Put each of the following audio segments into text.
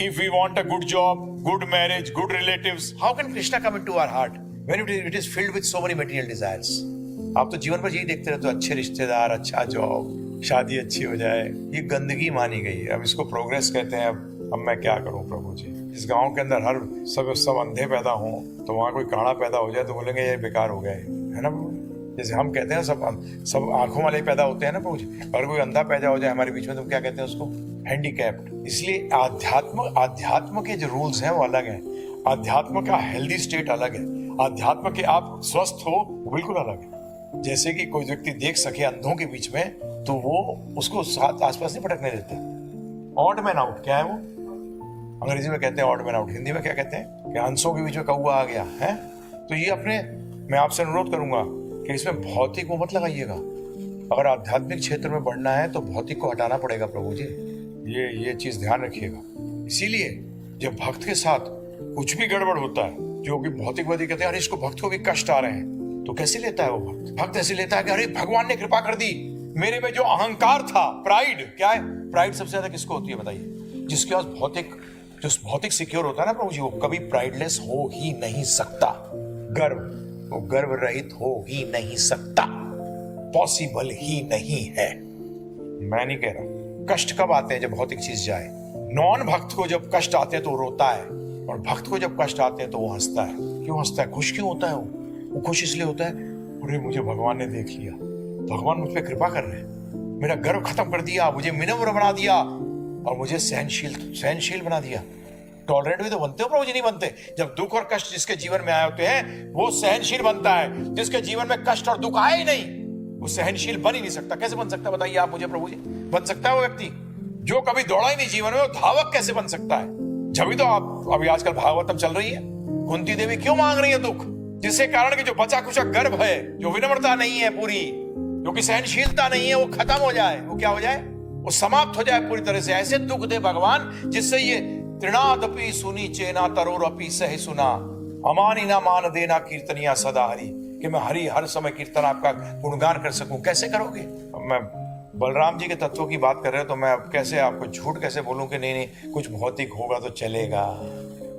if we want a good job, good marriage, good relatives, how can Krishna come into our heart when it is filled with so many material desires? आप तो जीवन भर यही देखते रहते हो, अच्छे रिश्तेदार, अच्छा जॉब, शादी अच्छी हो जाए। ये गंदगी मानी गई है। अब इसको प्रोग्रेस कहते हैं। अब मैं क्या करूं प्रभु जी? इस गांव के अंदर हर सब अंधे पैदा हों तो वहां कोई काढ़ा पैदा हो जाए तो बोलेंगे ये बेकार हो गए, है ना? जैसे हम कहते हैं सब आंखों वाले पैदा होते हैं ना प्रभु जी, और कोई अंधा पैदा हो जाए हमारे बीच में तो क्या कहते हैं उसको? हैंडीकैप्ड। इसलिए आध्यात्म के जो रूल्स हैं वो अलग हैं। आध्यात्म का हेल्दी स्टेट अलग है। आध्यात्म के आप स्वस्थ हो वो बिल्कुल अलग है। जैसे कि कोई व्यक्ति देख सके अंधों के बीच में तो वो उसको आसपास नहीं भटकने देते। ऑड मैन आउट क्या है वो? अंग्रेजी में कहते हैं ऑड मैन आउट, हिंदी में क्या कहते हैं कि हंसों के बीच में कौवा आ गया है। तो ये मैं आपसे अनुरोध करूंगा कि इसमें भौतिक को मत लगाइएगा। अगर आध्यात्मिक क्षेत्र में बढ़ना है तो भौतिक को हटाना पड़ेगा प्रभु जी। ये चीज ध्यान रखिएगा। इसीलिए जब भक्त के साथ कुछ भी गड़बड़ होता है, जो कि भौतिकवादी कहते हैं अरे इसको भक्त को भी कष्ट आ रहे हैं, तो कैसे लेता है वो भक्त ऐसे लेता है कि अरे भगवान ने कृपा कर दी, मेरे में जो अहंकार था, प्राइड। क्या है प्राइड? सबसे ज्यादा किसको होती है बताइए? जिसके पास जो भौतिक सिक्योर होता है ना प्रभु जी, वो कभी प्राइडलेस हो ही नहीं सकता। वो गर्व रहित हो ही नहीं सकता, पॉसिबल ही नहीं है। मैं नहीं कह रहा। कष्ट कब आते हैं? जब भौतिक चीज जाए। नॉन भक्त को जब कष्ट आते हैं तो वो रोता है, और भक्त को जब कष्ट आते हैं तो वो हंसता है। क्यों हंसता है? खुश क्यों होता है वो खुश इसलिए होता है अरे मुझे भगवान ने देख लिया, भगवान मुझ पर कृपा कर रहे हैं, मेरा गर्व खत्म कर दिया, मुझे विनम्र बना दिया और मुझे सहनशील बना दिया। टॉलरेट भी तो बनते हो प्रभु जी? नहीं बनते। जब दुख और कष्ट जिसके जीवन में आए होते हैं वो सहनशील बनता है। जिसके जीवन में कष्ट और दुख आए ही नहीं वो सहनशील बन ही नहीं सकता। कैसे बन सकता बताइए आप मुझे प्रभु जी? बन सकता है वो व्यक्ति जो कभी दौड़ा ही नहीं जीवन में, वो धावक कैसे बन सकता है? जब भी तो आप अभी आजकल भागवतम चल रही है, कुंती देवी क्यों मांग रही है दुख? जिसके कारण कि जो बचा खुचा गर्भ है, जो विनम्रता नहीं है पूरी, जो कि सहनशीलता नहीं है, वो खत्म हो जाए। वो क्या हो जाए? वो समाप्त हो जाए पूरी तरह से। ऐसे दुख दे भगवान जिससे ये तृणादपि सुनी चेना तरोरपि सह सुना अमानी ना मान देना कीर्तनिया सदा हरि, कि मैं हर समय कीर्तन आपका गुणगान कर सकूं। कैसे करोगे? मैं बलराम जी के तत्वों की बात कर रहे हो तो मैं अब कैसे आपको झूठ कैसे बोलूं कि नहीं कुछ भौतिक होगा तो चलेगा।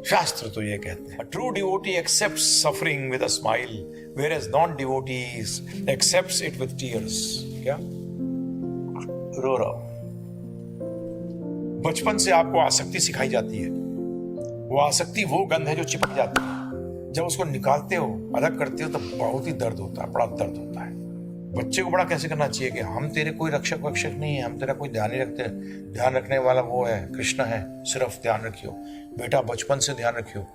शास्त्र तो ये कहते हैं true devotee accepts suffering with a smile whereas non devotees accepts it with tears. क्या रो रहा? बचपन से आपको आसक्ति सिखाई जाती है। वो आसक्ति वो गंध है जो चिपक जाती है। जब उसको निकालते हो, अलग करते हो तो बहुत ही दर्द होता है, बड़ा दर्द होता है। बच्चे को बड़ा कैसे करना चाहिए कि हम तेरे कोई रक्षक नहीं है, हम तेरा कोई ध्यान नहीं रखते। ध्यान रखने वाला वो है, कृष्ण है, सिर्फ ध्यान रखियो बेटा, बचपन से ध्यान रखियो।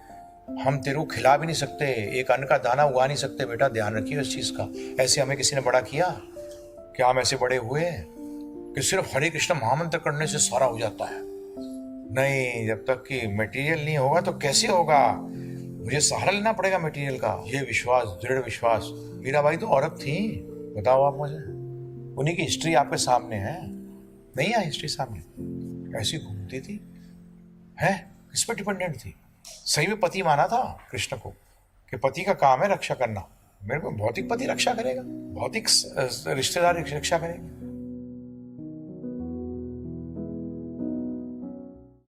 हम तेरे को खिला भी नहीं सकते, एक अन्न का दाना उगा नहीं सकते बेटा, ध्यान रखियो इस चीज का। ऐसे हमें किसी ने बड़ा किया? क्या हम ऐसे बड़े हुए कि सिर्फ हरे कृष्ण महामंत्र करने से सारा हो जाता है? नहीं, जब तक कि मटेरियल नहीं होगा तो कैसे होगा? मुझे सहारा लेना पड़ेगा मटेरियल का। ये विश्वास, दृढ़ विश्वास। मीराबाई तो औरत थी, बताओ आप मुझे। उन्हीं की हिस्ट्री आपके सामने है, नहीं है हिस्ट्री सामने? ऐसी घूमती थी, है किस पर डिपेंडेंट थी? सही में पति माना था कृष्ण को कि पति का काम है रक्षा करना। मेरे को भौतिक पति रक्षा करेगा, भौतिक रिश्तेदार रक्षा करेंगे?